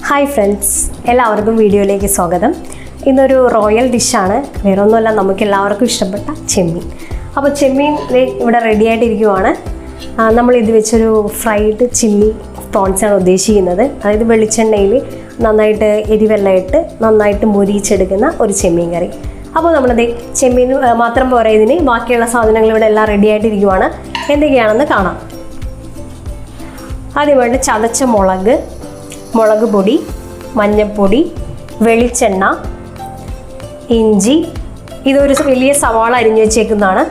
Hi friends, എല്ലാവർക്കും വീഡിയോയിലേക്ക് സ്വാഗതം. ഇന്നൊരു റോയൽ ഡിഷാണ്, വേറൊന്നുമല്ല, നമുക്ക് എല്ലാവർക്കും ഇഷ്ടപ്പെട്ട ചെമ്മീൻ. അപ്പോൾ ചെമ്മീൻ ഇവിടെ റെഡി ആയിട്ടിരിക്കുവാണ്. നമ്മളിത് വെച്ചൊരു ഫ്രൈഡ് ചില്ലി പ്രോൺസാണ് ഉദ്ദേശിക്കുന്നത്. അതായത് വെളിച്ചെണ്ണയിൽ നന്നായിട്ട് എരിവെല്ലാം ഇട്ട് നന്നായിട്ട് മൊരിച്ചെടുക്കുന്ന ഒരു ചെമ്മീൻ കറി. അപ്പോൾ നമ്മളത് ചെമ്മീൻ മാത്രം പോരാ, ഇതിന് ബാക്കിയുള്ള സാധനങ്ങൾ ഇവിടെ എല്ലാം റെഡി ആയിട്ടിരിക്കുവാണ്. എന്തൊക്കെയാണെന്ന് കാണാം. ആദ്യമായിട്ട് ചതച്ച മുളക് പൊടി, മഞ്ഞൾപ്പൊടി, വെളിച്ചെണ്ണ, ഇഞ്ചി, ഇതൊരു വലിയ സവാള അരിഞ്ഞു വെച്ചേക്കുന്നതാണ്.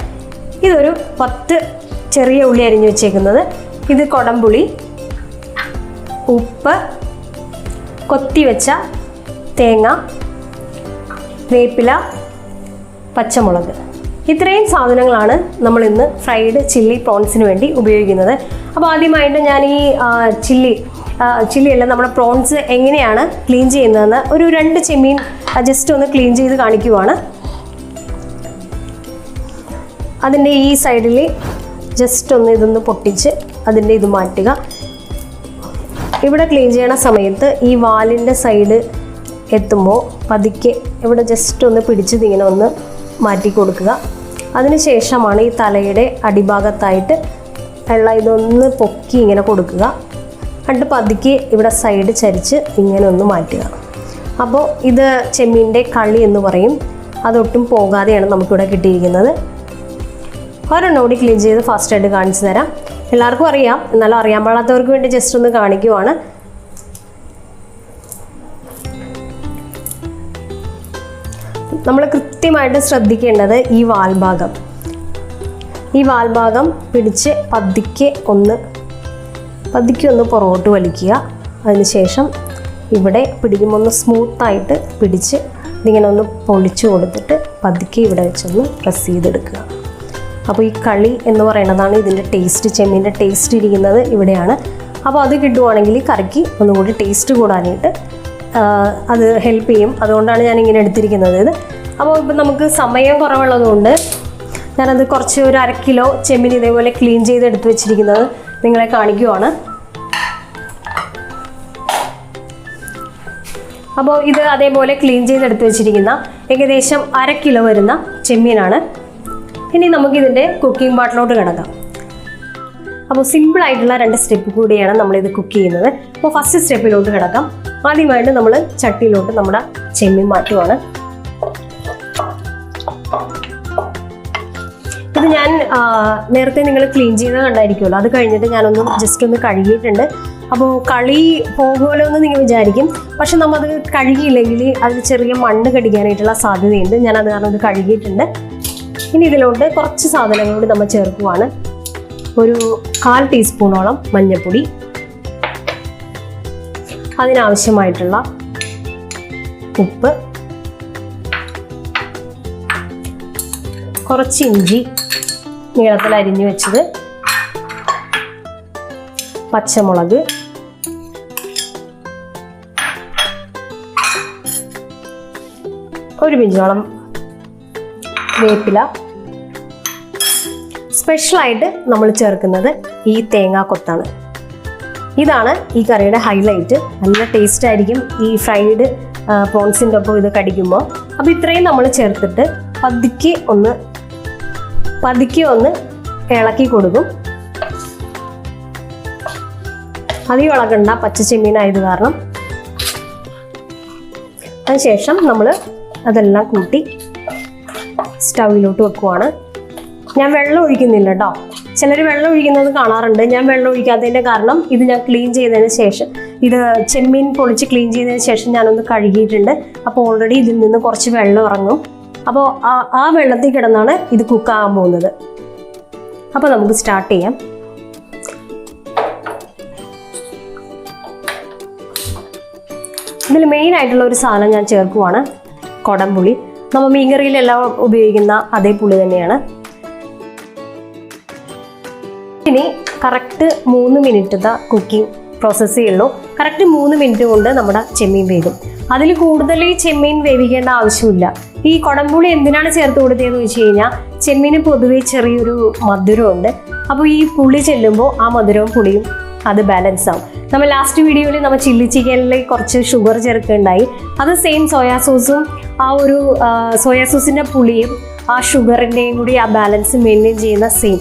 ഇതൊരു 10 ചെറിയ ഉള്ളി അരിഞ്ഞു വെച്ചേക്കുന്നത്. ഇത് കൊടംപുളി, ഉപ്പ്, കൊത്തി വെച്ച തേങ്ങ, വേപ്പില, പച്ചമുളക്. ഇത്രയും സാധനങ്ങളാണ് നമ്മൾ ഇന്ന് ഫ്രൈഡ് ചില്ലി പ്രോൺസിന് വേണ്ടി ഉപയോഗിക്കുന്നത്. അപ്പോൾ ആദ്യമായിട്ട് ഞാൻ ഈ ചില്ലിയല്ല, നമ്മുടെ പ്രോൺസ് എങ്ങനെയാണ് ക്ലീൻ ചെയ്യുന്നതെന്ന് ഒരു 2 ചെമ്മീൻ ജസ്റ്റ് ഒന്ന് ക്ലീൻ ചെയ്ത് കാണിക്കുവാണ്. അതിൻ്റെ ഈ സൈഡിൽ ജസ്റ്റ് ഒന്ന് ഇതൊന്ന് പൊട്ടിച്ച് അതിൻ്റെ ഇത് മാറ്റുക. ഇവിടെ ക്ലീൻ ചെയ്യണ സമയത്ത് ഈ വാലിൻ്റെ സൈഡ് എത്തുമ്പോൾ പതുക്കെ ഇവിടെ ജസ്റ്റ് ഒന്ന് പിടിച്ചതിങ്ങനെ ഒന്ന് മാറ്റി കൊടുക്കുക. അതിനുശേഷമാണ് ഈ തലയുടെ അടിഭാഗത്തായിട്ട് ഉള്ള ഇതൊന്ന് പൊക്കി ഇങ്ങനെ കൊടുക്കുക. എന്നിട്ട് പതുക്കെ ഇവിടെ സൈഡ് ചരിച്ച് ഇങ്ങനെ ഒന്ന് മാറ്റുക. അപ്പോൾ ഇത് ചെമ്മീൻ്റെ കളി എന്ന് പറയും. അതൊട്ടും പോകാതെയാണ് നമുക്കിവിടെ കിട്ടിയിരിക്കുന്നത്. ഒരെണ്ണോടി ക്ലീൻ ചെയ്ത് ഫാസ്റ്റായിട്ട് കാണിച്ചു തരാം. എല്ലാവർക്കും അറിയാം, എന്നാലും അറിയാൻ പാടാത്തവർക്ക് വേണ്ടി ജസ്റ്റ് ഒന്ന് കാണിക്കുവാണ്. നമ്മൾ കൃത്യമായിട്ട് ശ്രദ്ധിക്കേണ്ടത് ഈ വാൽഭാഗം പിടിച്ച് പതുക്കെ ഒന്ന് പുറകോട്ട് വലിക്കുക. അതിനുശേഷം ഇവിടെ പിടിക്കുമ്പോൾ ഒന്ന് സ്മൂത്തായിട്ട് പിടിച്ച് ഇതിങ്ങനെ ഒന്ന് പൊളിച്ചു കൊടുത്തിട്ട് പതുക്കെ ഇവിടെ വെച്ചൊന്ന് പ്രസ് ചെയ്തെടുക്കുക. അപ്പോൾ ഈ കളി എന്ന് പറയുന്നതാണ് ഇതിൻ്റെ ടേസ്റ്റ്, ചെമ്മീൻ്റെ ടേസ്റ്റ് ഇരിക്കുന്നത് ഇവിടെയാണ്. അപ്പോൾ അത് കിട്ടുവാണെങ്കിൽ കറിക്ക് ഒന്നുകൂടി ടേസ്റ്റ് കൂടാനായിട്ട് അത് ഹെൽപ്പ് ചെയ്യും. അതുകൊണ്ടാണ് ഞാൻ ഇങ്ങനെ എടുത്തിരിക്കുന്നത് ഇത്. അപ്പോൾ ഇപ്പം നമുക്ക് സമയം കുറവുള്ളതുകൊണ്ട് ഞാനത് കുറച്ച് ഒരു 1/2 കിലോ ചെമ്മീൻ ഇതേപോലെ ക്ലീൻ ചെയ്ത് എടുത്ത് വെച്ചിരിക്കുന്നത് നിങ്ങളെ കാണിക്കുവാണ്. അപ്പോൾ ഇത് അതേപോലെ ക്ലീൻ ചെയ്തെടുത്ത് വെച്ചിരിക്കുന്ന ഏകദേശം 1/2 കിലോ വരുന്ന ചെമ്മീനാണ്. ഇനി നമുക്കിതിൻ്റെ കുക്കിംഗ് പാർട്ടിലോട്ട് കിടക്കാം. അപ്പോൾ സിമ്പിളായിട്ടുള്ള 2 സ്റ്റെപ്പ് കൂടിയാണ് നമ്മളിത് കുക്ക് ചെയ്യുന്നത്. അപ്പോൾ ഫസ്റ്റ് സ്റ്റെപ്പിലോട്ട് കിടക്കാം. ആദ്യമായിട്ട് നമ്മൾ ചട്ടിയിലോട്ട് നമ്മുടെ ചെമ്മീൻ മാറ്റുവാണ്. ഇത് ഞാൻ നേരത്തെ നിങ്ങൾ ക്ലീൻ ചെയ്ത് കണ്ടായിരിക്കുമല്ലോ, അത് കഴിഞ്ഞിട്ട് ഞാനൊന്ന് ജസ്റ്റ് ഒന്ന് കഴുകിയിട്ടുണ്ട്. അപ്പോൾ കളി പോകുമല്ലോ എന്ന് നിങ്ങൾ വിചാരിക്കും, പക്ഷെ നമ്മളത് കഴുകിയില്ലെങ്കിൽ അതിൽ ചെറിയ മണ്ണ് കടിക്കാനായിട്ടുള്ള സാധ്യതയുണ്ട്. ഞാനത് കാരണം ഇത് കഴുകിയിട്ടുണ്ട്. ഇനി ഇതിലോട്ട് കുറച്ച് സാധനങ്ങൾ കൂടി നമ്മൾ ചേർക്കുവാണ്. ഒരു 1/4 ടീസ്പൂണോളം മഞ്ഞൾപ്പൊടി, അതിനാവശ്യമായിട്ടുള്ള ഉപ്പ്, കുറച്ച് ഇഞ്ചി നീളത്തിൽ അരിഞ്ഞു വെച്ചത്, പച്ചമുളക്, ഒരു പിഞ്ചോളം വേപ്പില. സ്പെഷ്യലായിട്ട് നമ്മൾ ചേർക്കുന്നത് ഈ തേങ്ങാക്കൊത്താണ്. ഇതാണ് ഈ കറിയുടെ ഹൈലൈറ്റ്. നല്ല ടേസ്റ്റ് ആയിരിക്കും ഈ ഫ്രൈഡ് പ്രോൺസിൻ്റെ ഒപ്പം ഇത് കടിക്കുമ്പോൾ. അപ്പോൾ ഇത്രയും നമ്മൾ ചേർത്തിട്ട് പതുക്കെ ഒന്ന് ഇളക്കി കൊടുക്കും. അധികം ഇളകണ്ട, പച്ച ചെമ്മീനായത് കാരണം. അതിനുശേഷം നമ്മൾ അതെല്ലാം കൂട്ടി സ്റ്റൗവിലോട്ട് വെക്കുവാണ്. ഞാൻ വെള്ളം ഒഴിക്കുന്നില്ല കേട്ടോ. ചിലർ വെള്ളം ഒഴിക്കുന്നത് കാണാറുണ്ട്. ഞാൻ വെള്ളം ഒഴിക്കാത്തതിൻ്റെ കാരണം ഇത് ഞാൻ ക്ലീൻ ചെയ്തതിന് ശേഷം, ഇത് ചെമ്മീൻ പൊളിച്ച് ക്ലീൻ ചെയ്തതിന് ശേഷം ഞാനൊന്ന് കഴുകിയിട്ടുണ്ട്. അപ്പോൾ ഓൾറെഡി ഇതിൽ നിന്ന് കുറച്ച് വെള്ളം ഇറങ്ങും. അപ്പോൾ ആ വെള്ളത്തിൽ കിടന്നാണ് ഇത് കുക്കാകാൻ പോകുന്നത്. അപ്പോൾ നമുക്ക് സ്റ്റാർട്ട് ചെയ്യാം. ഇതിൽ മെയിനായിട്ടുള്ള ഒരു സാധനം ഞാൻ ചേർക്കുവാണ്, കൊടംപുളി. നമ്മൾ മീൻകറിയിലെല്ലാം ഉപയോഗിക്കുന്ന അതേ പുളി തന്നെയാണ്. ഇനി കറക്റ്റ് 3 മിനിറ്റത്തെ കുക്കിംഗ് പ്രോസസ്സേ ഉള്ളൂ. കറക്റ്റ് 3 മിനിറ്റ് കൊണ്ട് നമ്മുടെ ചെമ്മീൻ വേകും. അതിൽ കൂടുതൽ ഈ ചെമ്മീൻ വേവിക്കേണ്ട ആവശ്യമില്ല. ഈ കൊടംപുളി എന്തിനാണ് ചേർത്ത് കൊടുത്തതെന്ന് വെച്ച് കഴിഞ്ഞാൽ ചെമ്മീന് പൊതുവേ ചെറിയൊരു മധുരമുണ്ട്. അപ്പോൾ ഈ പുളി ചെല്ലുമ്പോൾ ആ മധുരവും പുളിയും അത് ബാലൻസ് ആവും. നമ്മൾ ലാസ്റ്റ് വീഡിയോയിൽ നമ്മൾ ചില്ലി ചിക്കനിൽ കുറച്ച് ഷുഗർ ചേർക്കുകയുണ്ടായി. അത് സെയിം സോയാ സോസും ആ ഒരു സോയാ സോസിൻ്റെ പുളിയും ആ ഷുഗറിൻ്റെയും കൂടി ആ ബാലൻസ് മെയിൻറ്റെയിൻ ചെയ്യുന്ന സെയിം.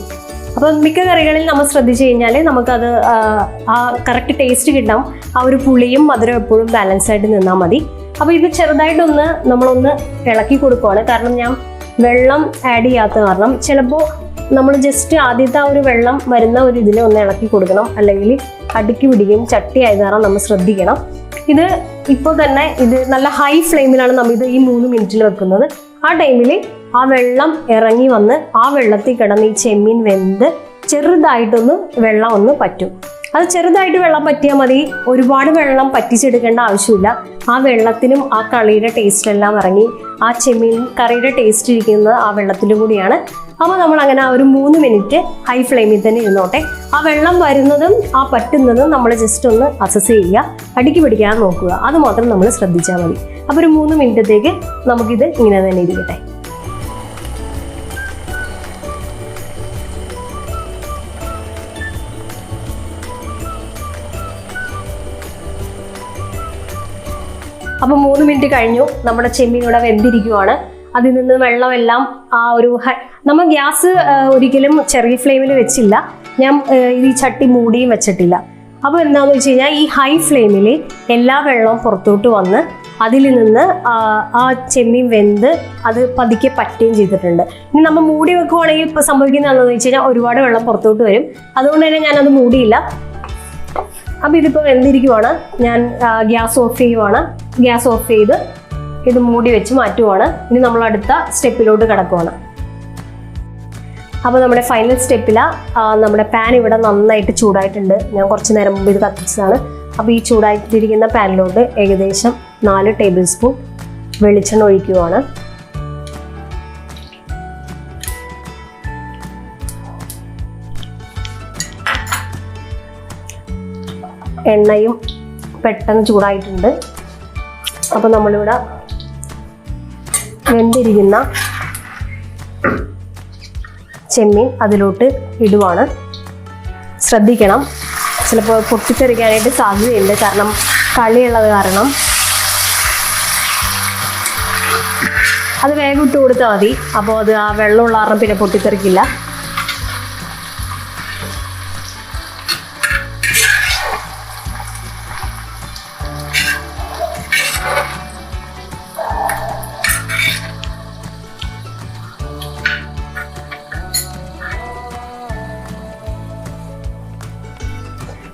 അപ്പോൾ മിക്ക കറികളിൽ നമ്മൾ ശ്രദ്ധിച്ചു കഴിഞ്ഞാൽ നമുക്കത് ആ കറക്റ്റ് ടേസ്റ്റ് കിട്ടാം. ആ ഒരു പുളിയും മധുരം എപ്പോഴും ബാലൻസ് ആയിട്ട് നിന്നാൽ മതി. അപ്പോൾ ഇത് ചെറുതായിട്ടൊന്ന് നമ്മളൊന്ന് ഇളക്കി കൊടുക്കുവാണ്. കാരണം ഞാൻ വെള്ളം ആഡ് ചെയ്യാത്ത കാരണം ചിലപ്പോൾ നമ്മൾ ജസ്റ്റ് ആദ്യത്തെ ആ ഒരു വെള്ളം വരുന്ന ഒരു ഇതിൽ ഒന്ന് ഇളക്കി കൊടുക്കണം, അല്ലെങ്കിൽ അടുക്കി പിടിക്കും. ചട്ടി ആയത് കാരണം നമ്മൾ ശ്രദ്ധിക്കണം. ഇത് ഇപ്പോൾ തന്നെ ഇത് നല്ല ഹൈ ഫ്ലെയിമിലാണ് നമ്മൾ ഇത് ഈ 3 മിനിറ്റിൽ വെക്കുന്നത്. ആ ടൈമിൽ ആ വെള്ളം ഇറങ്ങി വന്ന് ആ വെള്ളത്തിൽ കിടന്ന് ഈ ചെമ്മീൻ വെന്ത് ചെറുതായിട്ടൊന്ന് വെള്ളം ഒന്ന് പറ്റും. അത് ചെറുതായിട്ട് വെള്ളം പറ്റിയാൽ മതി, ഒരുപാട് വെള്ളം പറ്റിച്ചെടുക്കേണ്ട ആവശ്യമില്ല. ആ വെള്ളത്തിനും ആ കളിയുടെ ടേസ്റ്റ് എല്ലാം ഇറങ്ങി ആ ചെമ്മീൻ കറിയുടെ ടേസ്റ്റ് ഇരിക്കുന്നത് ആ വെള്ളത്തിലും കൂടിയാണ്. അപ്പോൾ നമ്മൾ അങ്ങനെ ആ ഒരു 3 മിനിറ്റ് ഹൈ ഫ്ലെയിമിൽ തന്നെ ഇരുന്നോട്ടെ. ആ വെള്ളം വരുന്നതും ആ പറ്റുന്നതും നമ്മൾ ജസ്റ്റ് ഒന്ന് അസസ് ചെയ്യുക, അടുക്കി പിടിക്കാൻ നോക്കുക. അത് മാത്രം നമ്മൾ ശ്രദ്ധിച്ചാൽ മതി. അപ്പോൾ ഒരു 3 മിനിറ്റത്തേക്ക് നമുക്കിത് ഇങ്ങനെ തന്നെ ഇരിക്കട്ടെ. അപ്പോൾ 3 മിനിറ്റ് കഴിഞ്ഞു. നമ്മുടെ ചെമ്മീൻ ഇവിടെ വെന്തിരിക്കുവാണ്. അതിൽ നിന്ന് വെള്ളമെല്ലാം ആ ഒരു നമ്മൾ ഗ്യാസ് ഒരിക്കലും ചെറിയ ഫ്ലെയിമിൽ വെച്ചില്ല. ഞാൻ ഈ ചട്ടി മൂടിയും വെച്ചിട്ടില്ല. അപ്പോൾ എന്താണെന്ന് വെച്ച് കഴിഞ്ഞാൽ ഈ ഹൈ ഫ്ലെയിമിൽ എല്ലാ വെള്ളവും പുറത്തോട്ട് വന്ന് അതിൽ നിന്ന് ആ ചെമ്മീൻ വെന്ത് അത് പതുക്കെ പറ്റുകയും ചെയ്തിട്ടുണ്ട്. ഇനി നമ്മൾ മൂടി വെക്കുവാണെങ്കിൽ ഇപ്പോൾ സംഭവിക്കുന്നത് എന്താണെന്ന് വെച്ച് കഴിഞ്ഞാൽ ഒരുപാട് വെള്ളം പുറത്തോട്ട് വരും. അതുകൊണ്ട് തന്നെ ഞാനത് മൂടിയില്ല. അപ്പോൾ ഇതിപ്പോൾ വെന്തിരിക്കുവാണ്. ഞാൻ ഗ്യാസ് ഓഫ് ചെയ്യുവാണ്. ഗ്യാസ് ഓഫ് ചെയ്ത് ഇത് മൂടി വെച്ച് മാറ്റുവാണ്. ഇനി നമ്മൾ അടുത്ത സ്റ്റെപ്പിലോട്ട് കിടക്കുവാണ്. അപ്പോൾ നമ്മുടെ ഫൈനൽ സ്റ്റെപ്പിലാണ്. നമ്മുടെ പാൻ ഇവിടെ നന്നായിട്ട് ചൂടായിട്ടുണ്ട്. ഞാൻ കുറച്ച് നേരം മുമ്പ് ഇത് കത്തിച്ചതാണ്. അപ്പോൾ ഈ ചൂടായിട്ടിരിക്കുന്ന പാനിലോട്ട് ഏകദേശം 4 ടേബിൾ സ്പൂൺ വെളിച്ചെണ്ണ ഒഴിക്കുവാണ്. എണ്ണയും പെട്ടെന്ന് ചൂടായിട്ടുണ്ട്. അപ്പോൾ നമ്മളിവിടെ വെന്തിരിക്കുന്ന ചെമ്മീൻ അതിലോട്ട് ഇടുവാണ്. ശ്രദ്ധിക്കണം, ചിലപ്പോൾ പൊട്ടിത്തെറിക്കാനായിട്ട് സാധ്യതയുണ്ട്. കാരണം കളിയുള്ളത് കാരണം അത് വേഗം ഇട്ട് കൊടുത്താൽ മതി. അപ്പോൾ അത് ആ വെള്ളമുള്ള കാരണം പിന്നെ പൊട്ടിത്തെറിക്കില്ല.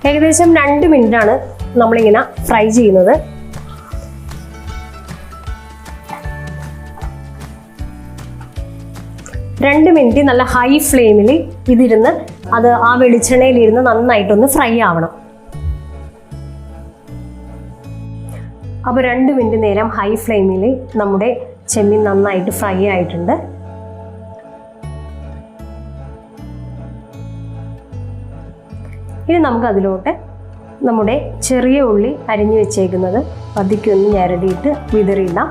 ഏകദേശം 2 മിനിറ്റാണ് നമ്മളിങ്ങനെ ഫ്രൈ ചെയ്യുന്നത്. രണ്ട് മിനിറ്റ് നല്ല ഹൈ ഫ്ലെയിമിൽ ഇതിരുന്ന് അത് ആ വെളിച്ചെണ്ണയിലിരുന്ന് നന്നായിട്ടൊന്ന് ഫ്രൈ ആവണം. അപ്പോൾ 2 മിനിറ്റ് നേരം ഹൈ ഫ്ലെയിമിൽ നമ്മുടെ ചെമ്മീൻ നന്നായിട്ട് ഫ്രൈ ആയിട്ടുണ്ട്. ഇനി നമുക്ക് അതിലോട്ട് നമ്മുടെ ചെറിയ ഉള്ളി അരിഞ്ഞു വെച്ചേക്കുന്നത് പതുക്കൊന്ന് ഞരടിയിട്ട് വിതറിയിടാം.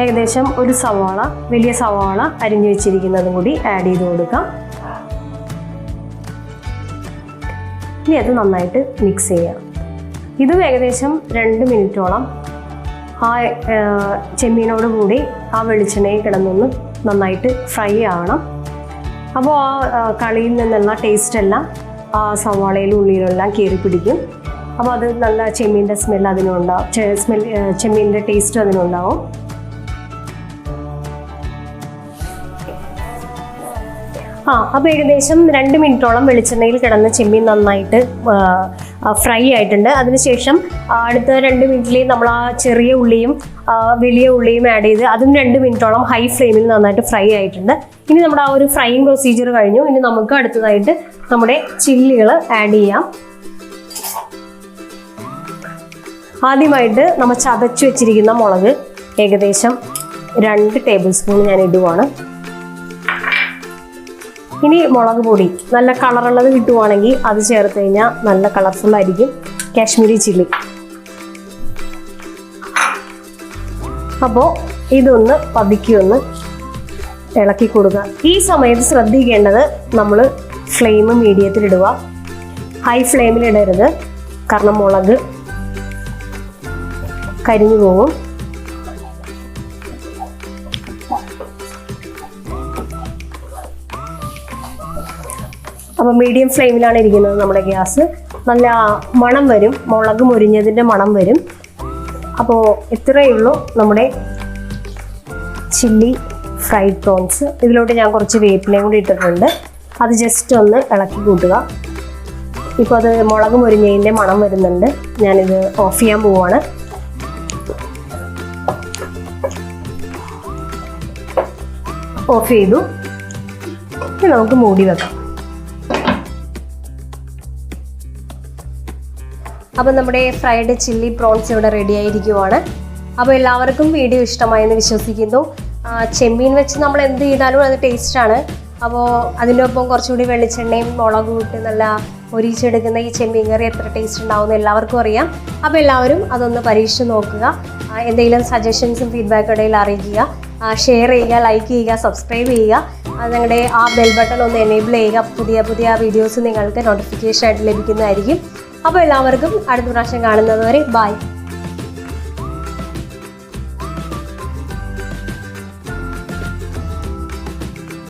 ഏകദേശം ഒരു സവാള, വലിയ സവാള അരിഞ്ഞു വെച്ചിരിക്കുന്നതും കൂടി ആഡ് ചെയ്ത് കൊടുക്കാം. ഇനി അത് നന്നായിട്ട് മിക്സ് ചെയ്യാം. ഇതും ഏകദേശം 2 മിനിറ്റോളം ആ ചെമ്മീനോട് കൂടി ആ വെളിച്ചെണ്ണയിൽ കിടന്നൊന്ന് നന്നായിട്ട് ഫ്രൈ ആവണം. അപ്പോൾ ആ കളിയിൽ നിന്നുള്ള ടേസ്റ്റ് എല്ലാം ആ സവാളയിലും ഉള്ളിയിലെല്ലാം കയറി പിടിക്കും. അപ്പോൾ അത് നല്ല ചെമ്മീൻ്റെ സ്മെൽ അതിനുണ്ടാവും, ചെമ്മീൻ്റെ ടേസ്റ്റ് അതിനുണ്ടാവും. അപ്പോൾ ഏകദേശം 2 മിനിറ്റോളം വെളിച്ചെണ്ണയിൽ കിടന്ന ചെമ്മീൻ നന്നായിട്ട് ഫ്രൈ ആയിട്ടുണ്ട്. അതിനുശേഷം അടുത്ത 2 മിനിറ്റിൽ നമ്മൾ ആ ചെറിയ ഉള്ളിയും വലിയ ഉള്ളിയും ആഡ് ചെയ്ത് അതും 2 മിനിറ്റോളം ഹൈ ഫ്ലെയിമിൽ നന്നായിട്ട് ഫ്രൈ ആയിട്ടുണ്ട്. ഇനി നമ്മുടെ ആ ഒരു ഫ്രൈയിങ് പ്രൊസീജിയർ കഴിഞ്ഞു. ഇനി നമുക്ക് അടുത്തതായിട്ട് നമ്മുടെ ചില്ലികൾ ആഡ് ചെയ്യാം. ആദ്യമായിട്ട് നമ്മൾ ചതച്ച് വെച്ചിരിക്കുന്ന മുളക് ഏകദേശം 2 ടേബിൾ സ്പൂൺ ഞാൻ ഇടുവാണ്. ഇനി മുളക് പൊടി നല്ല കളറുള്ളത് കിട്ടുവാണെങ്കിൽ അത് ചേർത്ത് കഴിഞ്ഞാൽ നല്ല കളർഫുൾ ആയിരിക്കും. കാശ്മീരി ചില്ലി. അപ്പോൾ ഇതൊന്ന് പതുക്കി ഒന്ന് ഇളക്കി കൊടുക്കുക. ഈ സമയത്ത് ശ്രദ്ധിക്കേണ്ടത് നമ്മൾ ഫ്ലെയിം മീഡിയത്തിലിടുക. ഹൈ ഫ്ലെയിമിലിടരുത്, കാരണം മുളക് കരിഞ്ഞു പോകും. അപ്പോൾ മീഡിയം ഫ്ലെയിമിലാണ് ഇരിക്കുന്നത് നമ്മുടെ ഗ്യാസ്. നല്ല മണം വരും, മുളക് മുരിഞ്ഞതിൻ്റെ മണം വരും. അപ്പോൾ ഇത്രയേ ഉള്ളൂ നമ്മുടെ ചില്ലി ഫ്രൈഡ് പ്രോൺസ്. ഇതിലോട്ട് ഞാൻ കുറച്ച് വേപ്പിലയും കൂടി ഇട്ടിട്ടുണ്ട്. അത് ജസ്റ്റ് ഒന്ന് ഇളക്കി കൂട്ടുക. ഇപ്പോൾ അത് മുളക് മുരിഞ്ഞതിൻ്റെ മണം വരുന്നുണ്ട്. ഞാനിത് ഓഫ് ചെയ്യാൻ പോവുകയാണ്. ഓഫ് ചെയ്തു. ഇനി നമുക്ക് മൂടി വെക്കാം. അപ്പോൾ നമ്മുടെ ഫ്രൈഡ് ചില്ലി പ്രോൺസ് ഇവിടെ റെഡി ആയിരിക്കുവാണ്. അപ്പോൾ എല്ലാവർക്കും വീഡിയോ ഇഷ്ടമായെന്ന് വിശ്വസിക്കുന്നു. ചെമ്മീൻ വെച്ച് നമ്മൾ എന്ത് ചെയ്താലും അത് ടേസ്റ്റാണ്. അപ്പോൾ അതിൻ്റെ ഒപ്പം കുറച്ചുകൂടി വെളിച്ചെണ്ണയും മുളകും ഇട്ട് നല്ല ഒരിച്ചെടുക്കുന്ന ഈ ചെമ്മീൻ കറി എത്ര ടേസ്റ്റ് ഉണ്ടാവുമെന്ന് എല്ലാവർക്കും അറിയാം. അപ്പോൾ എല്ലാവരും അതൊന്ന് പരീക്ഷിച്ച് നോക്കുക. എന്തെങ്കിലും സജഷൻസും ഫീഡ്ബാക്കും ഇടയിൽ അറിയിക്കുക. ഷെയർ ചെയ്യുക, ലൈക്ക് ചെയ്യുക, സബ്സ്ക്രൈബ് ചെയ്യുക. ഞങ്ങളുടെ ആ ബെൽ ബട്ടൺ ഒന്ന് എനേബിൾ ചെയ്യുക. പുതിയ പുതിയ വീഡിയോസ് നിങ്ങൾക്ക് നോട്ടിഫിക്കേഷൻ ആയിട്ട് ലഭിക്കുന്നതായിരിക്കും. അപ്പോൾ എല്ലാവർക്കും അടുത്ത പ്രാവശ്യം കാണുന്നത് വരെ ബൈ.